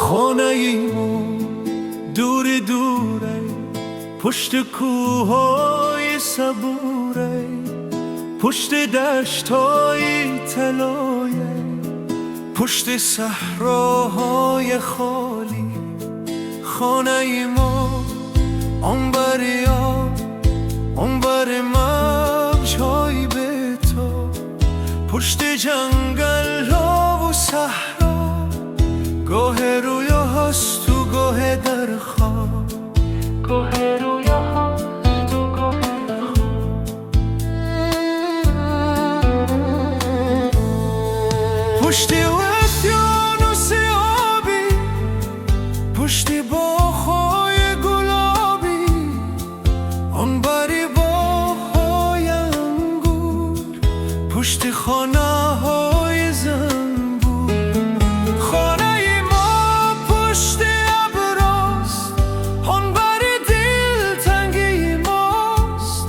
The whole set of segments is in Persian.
خانه ایمون دور دوره، پشت کوههای صبوره، پشت دشتهای طلایه، پشت صحراهای خالی. خانه ایمون اونوریا اونور موجهای به تو، پشت جنگل ها و صحرا، گاه رویا هست و گاه در خواب، گاه رویا هست و گاه در خواب. پشت اقیانوس آبی، پشت باغ‌های گلابی، اونوری باغ‌های انگور، پشت خانه‌های زنبور. خانه ما پشت ابراست، اونور دلتنگی ماست،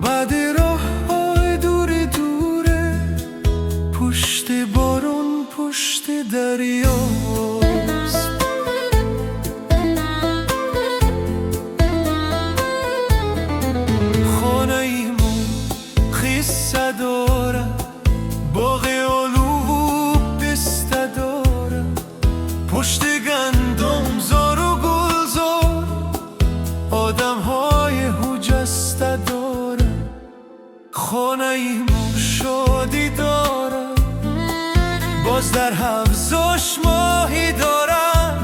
بعد راه‌های دور دوره، پشت بارون پشت دریاست. خانه ایمون قصه داره، باغ علوب بسته داره، پشت گندم زار و گلزار، آدم های هجسته داره. خانه ایمون شادی داره، باز در حوضاش ماهی دارن،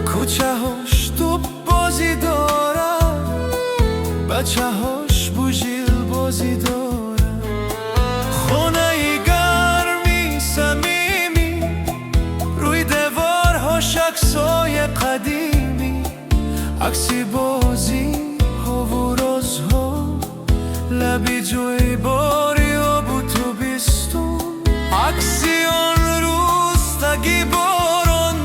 کوچه هاش توپ بازی دارن، بچه هاش بوجیل بازی دارن. خانه ای گرمی صمیمی، روی دیوارهاش عکسای قدیمی، عکسی بازی ها و رازها، لبی جوی باری و تو بیستون، عکسی آن روز تگی باران،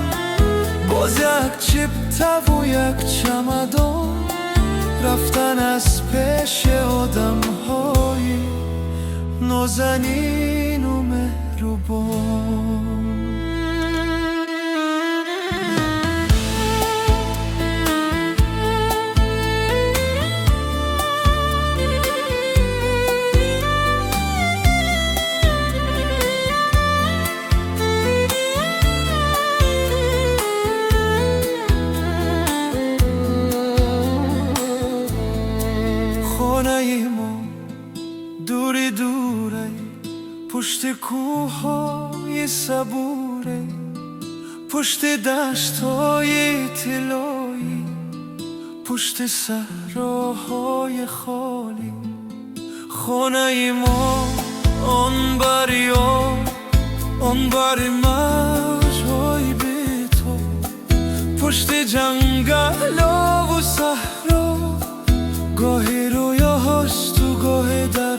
باز یک چپته و یک چمدان، رفتن از پیش آدم های نازنین و مهربان. خانه ایمون دوری دوره، پشت کوههای صبوره، پشت دشتهای طلایی، پشت صحراهای خالی. خانه ایمون اونوریا اونور موجهای به تو، پشت جنگل و صحرا، گاهی رویا هست و گاه در